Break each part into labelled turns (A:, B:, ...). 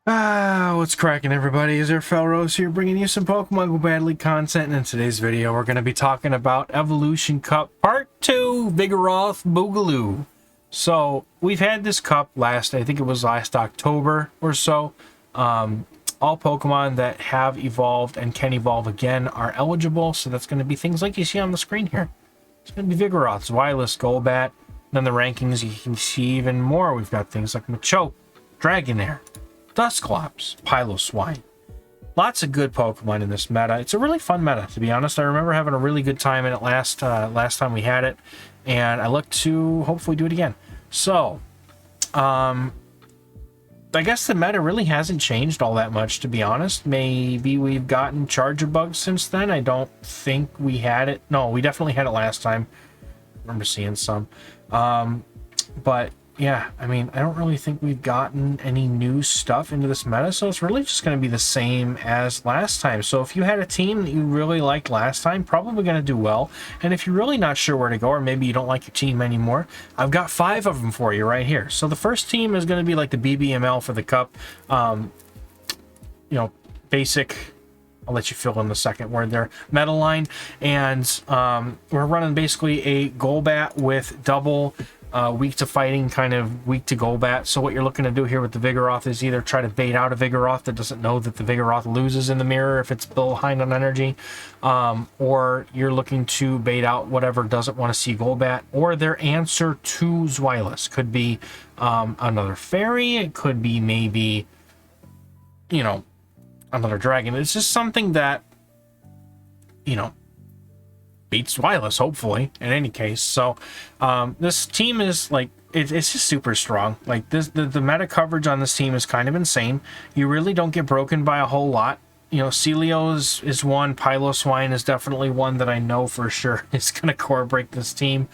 A: What's cracking, everybody? Is there Felrose here bringing you some Pokemon Go Badly content, and in today's video we're going to be talking about Evolution Cup Part 2, Vigoroth Boogaloo. So, we've had this cup I think it was last October or so. All Pokemon that have evolved and can evolve again are eligible, so that's going to be things like you see on the screen here. It's going to be Vigoroth, Zweilous, Golbat. Then the rankings, you can see even more. We've got things like Machoke, Dragonair, Dusclops, Piloswine. Lots of good Pokemon in this meta. It's a really fun meta, to be honest. I remember having a really good time in it last time we had it, and I look to hopefully do it again. So, I guess the meta really hasn't changed all that much, to be honest. Maybe we've gotten Charger bugs since then. I don't think we had it. No, we definitely had it last time. I remember seeing some. But yeah, I mean, I don't really think we've gotten any new stuff into this meta, so it's really just going to be the same as last time. So if you had a team that you really liked last time, probably going to do well. And if you're really not sure where to go, or maybe you don't like your team anymore, I've got 5 of them for you right here. So the first team is going to be like the BBML for the cup. Basic. I'll let you fill in the second word there. Meta line. And we're running basically a Golbat with double weak to fighting, kind of weak to Golbat. So what you're looking to do here with the Vigoroth is either try to bait out a Vigoroth that doesn't know that the Vigoroth loses in the mirror if it's behind on energy, or you're looking to bait out whatever doesn't want to see Golbat, or their answer to Zweilous. Could be another fairy, it could be maybe, another dragon. It's just something that, beats Zweilous, hopefully, in any case. So this team is like, it's just super strong. Like the meta coverage on this team is kind of insane. You really don't get broken by a whole lot. Celio is one. Piloswine is definitely one that I know for sure is going to core break this team.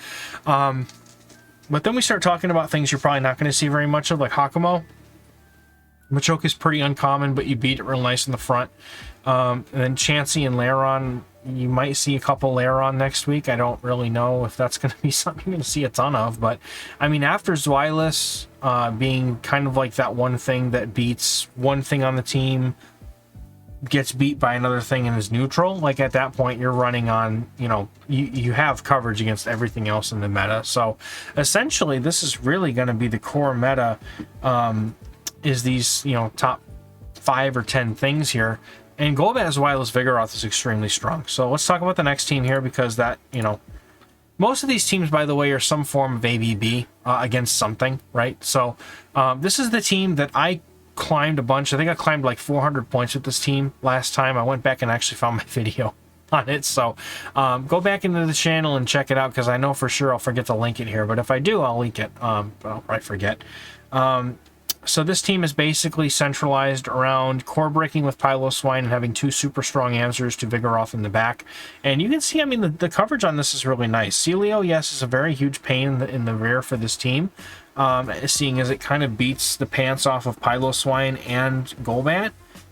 A: But then we start talking about things you're probably not going to see very much of, like Hakumo. Machoke is pretty uncommon, but you beat it real nice in the front. And then Chansey and Lairon, you might see a couple Lairon next week. I don't really know if that's going to be something you're going to see a ton of. But, I mean, after Zweilous being kind of like that one thing that beats one thing on the team, gets beat by another thing and is neutral, like at that point you're running on, you have coverage against everything else in the meta. So, essentially, this is really going to be the core meta, is these, top 5 or 10 things here. And Golbat as Zweilous Vigoroth is extremely strong. So let's talk about the next team here, because that, most of these teams, by the way, are some form of ABB against something, right? So this is the team that I climbed a bunch. I think I climbed like 400 points with this team last time. I went back and actually found my video on it. So go back into the channel and check it out, because I know for sure I'll forget to link it here. But if I do, I'll link it. But I'll probably forget. So this team is basically centralized around core breaking with Piloswine and having 2 super strong answers to Vigoroth in the back. And you can see, I mean, the coverage on this is really nice. Celio, yes, is a very huge pain in the rear for this team, seeing as it kind of beats the pants off of Piloswine and Golbat.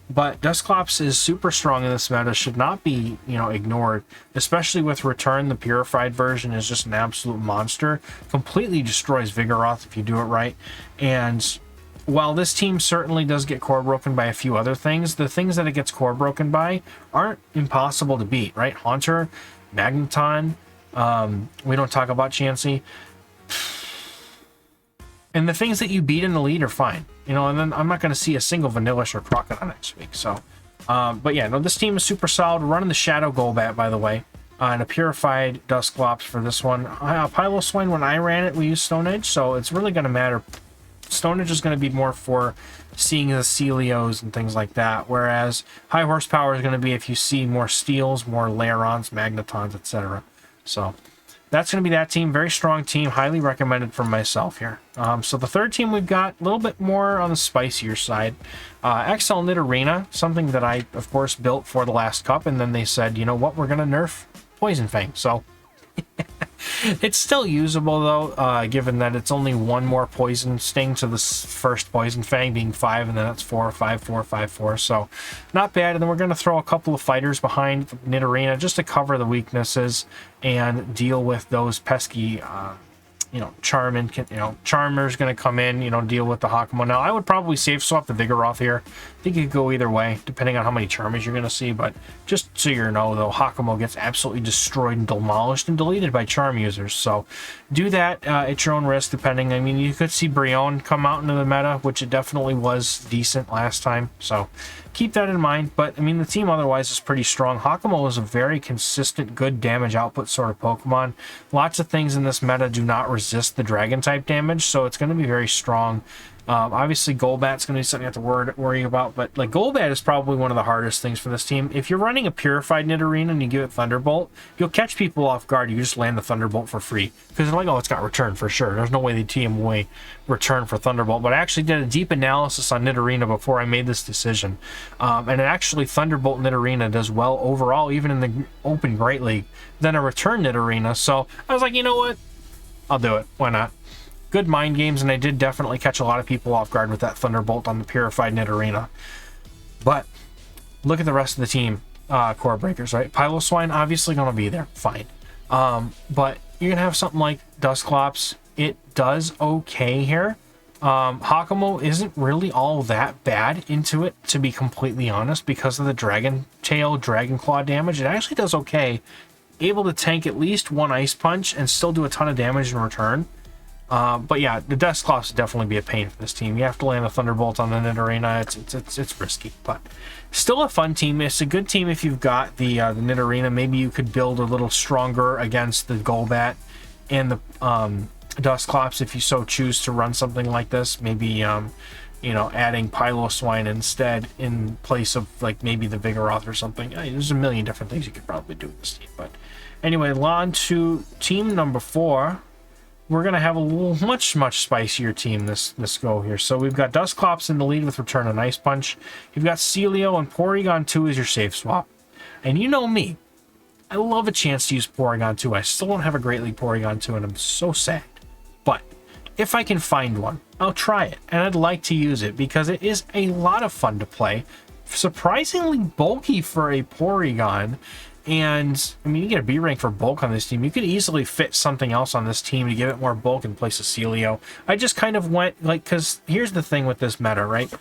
A: But Dusclops is super strong in this meta, should not be, ignored, especially with Return. The purified version is just an absolute monster. Completely destroys Vigoroth if you do it right. And while this team certainly does get core broken by a few other things, the things that it gets core broken by aren't impossible to beat, right? Haunter, Magneton, we don't talk about Chansey. And the things that you beat in the lead are fine, and then I'm not going to see a single Vanillish or Crocodile next week. So, but yeah, no, this team is super solid. We're running the Shadow Golbat, by the way, and a purified Dusclops for this one. Piloswine, when I ran it, we used Stone Edge, so it's really going to matter. Stone Edge is going to be more for seeing the Celios and things like that, whereas high horsepower is going to be if you see more Steels, more Lairons, Magnetons, etc. So that's going to be that team. Very strong team. Highly recommended from myself here. So the third team we've got a little bit more on the spicier side. XL Nidorina, something that I, of course, built for the last cup, and then they said, you know what, we're going to nerf Poison Fang. So it's still usable, though, given that it's only one more poison sting to the first Poison Fang being 5, and then that's 4, 5, 4, 5, 4. So not bad. And then we're going to throw a couple of fighters behind Nidorina just to cover the weaknesses and deal with those pesky you know, Charmin can, you know, Charmer's going to come in, you know, deal with the Hakamo. Now, I would probably safe swap the Vigoroth here. I think it could go either way, depending on how many Charmers you're going to see. But just so you know, though, Hakamo gets absolutely destroyed and demolished and deleted by Charm users. So do that at your own risk, depending. I mean, you could see Brionne come out into the meta, which it definitely was decent last time. So keep that in mind. But, I mean, the team otherwise is pretty strong. Hakamo is a very consistent, good damage output sort of Pokemon. Lots of things in this meta do not resist the dragon type damage, so it's going to be very strong. Obviously Golbat's going to be something you have to worry about, but like Golbat is probably one of the hardest things for this team. If you're running a purified Nidorina and you give it Thunderbolt, you'll catch people off guard. You just land the Thunderbolt for free because they're like, oh, it's got return for sure. There's no way the team will return for Thunderbolt. But I actually did a deep analysis on Nidorina before I made this decision, and it actually Thunderbolt Nidorina does well overall, even in the Open Great League, than a return Nidorina. So I was like, you know what? I'll do it. Why not? Good mind games, and I did definitely catch a lot of people off guard with that Thunderbolt on the Purified Nidorina. But look at the rest of the team, core breakers, right? Piloswine obviously going to be there, fine. But you're going to have something like Dusclops. It does okay here. Hakamo isn't really all that bad into it, to be completely honest, because of the Dragon Tail, Dragon Claw damage. It actually does okay. Able to tank at least one Ice Punch and still do a ton of damage in return. But yeah, the Dusclops would definitely be a pain for this team. You have to land a Thunderbolt on the Nidorina. It's risky, but still a fun team. It's a good team if you've got the Nidorina. Maybe you could build a little stronger against the Golbat and the Dusclops if you so choose to run something like this. Maybe you know, adding Piloswine instead in place of like maybe the Vigoroth or something. There's a million different things you could probably do with this team. But anyway, on to team number 4. We're going to have a much spicier team this go here. So we've got Dusclops in the lead with Return and Ice Punch. You've got Celio and Porygon 2 as your safe swap. And you know me, I love a chance to use Porygon 2. I still don't have a Great League Porygon 2, and I'm so sad. But if I can find one, I'll try it. And I'd like to use it because it is a lot of fun to play. Surprisingly bulky for a Porygon. And, I mean, you get a B rank for bulk on this team. You could easily fit something else on this team to give it more bulk in place of Celio. I just kind of went, like, because here's the thing with this meta, right?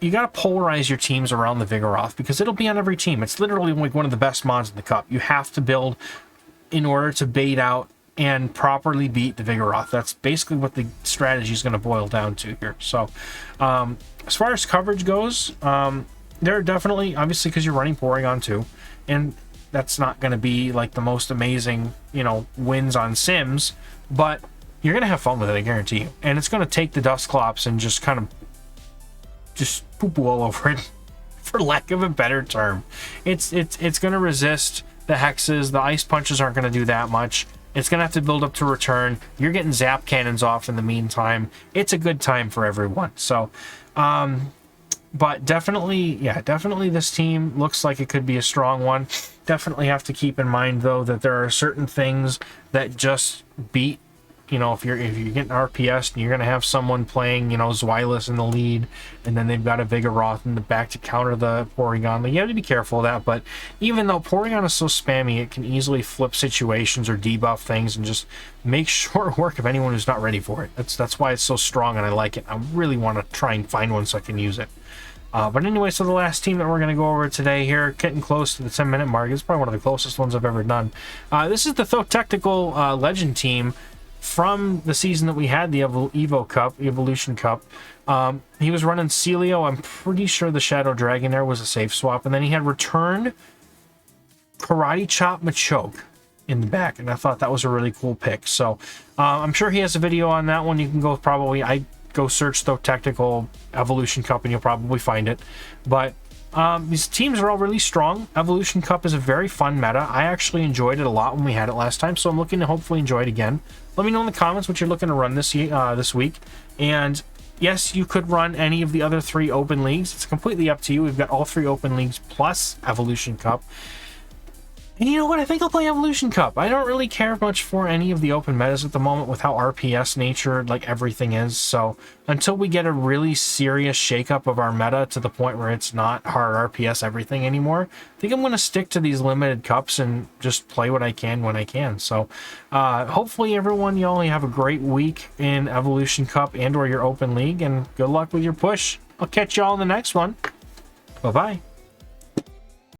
A: You got to polarize your teams around the Vigoroth because it'll be on every team. It's literally like one of the best mods in the cup. You have to build in order to bait out and properly beat the Vigoroth. That's basically what the strategy is going to boil down to here. So, as far as coverage goes, there are definitely, obviously, because you're running Porygon 2, and that's not going to be like the most amazing, you know, wins on Sims, but you're going to have fun with it, I guarantee you. And it's going to take the Dusclops and just kind of just poo-poo all over it, for lack of a better term. It's going to resist the hexes. The Ice Punches aren't going to do that much. It's going to have to build up to return. You're getting Zap Cannons off in the meantime. It's a good time for everyone. So, but definitely, yeah, definitely this team looks like it could be a strong one. Definitely have to keep in mind, though, that there are certain things that just beat, you know, if you're getting RPS and you're going to have someone playing, you know, Zweilous in the lead, and then they've got a Vigoroth in the back to counter the Porygon. Like, you have to be careful of that, but even though Porygon is so spammy, it can easily flip situations or debuff things and just make short work of anyone who's not ready for it. That's why it's so strong, and I like it. I really want to try and find one so I can use it. But anyway, so the last team that we're going to go over today here, getting close to the 10-minute mark. It's probably one of the closest ones I've ever done. This is the Tactical Legend team from the season that we had, the Evo Cup, Evolution Cup. He was running Celio. I'm pretty sure the Shadow Dragonair was a safe swap. And then he had returned Karate Chop Machoke in the back. And I thought that was a really cool pick. So I'm sure he has a video on that one. You can go probably... go search the Tactical Evolution Cup and you'll probably find it. But these teams are all really strong. Evolution Cup is a very fun meta. I actually enjoyed it a lot when we had it last time, so I'm looking to hopefully enjoy it again. Let me know in the comments what you're looking to run this week. And yes, you could run any of the other 3 open leagues. It's completely up to you. We've got all 3 open leagues plus Evolution Cup. And you know what? I think I'll play Evolution Cup. I don't really care much for any of the open metas at the moment with how RPS natured like everything is. So until we get a really serious shakeup of our meta to the point where it's not hard RPS everything anymore, I think I'm going to stick to these limited cups and just play what I can when I can. So hopefully everyone, you only have a great week in Evolution Cup and or your open league, and good luck with your push. I'll catch you all in the next one. Bye-bye.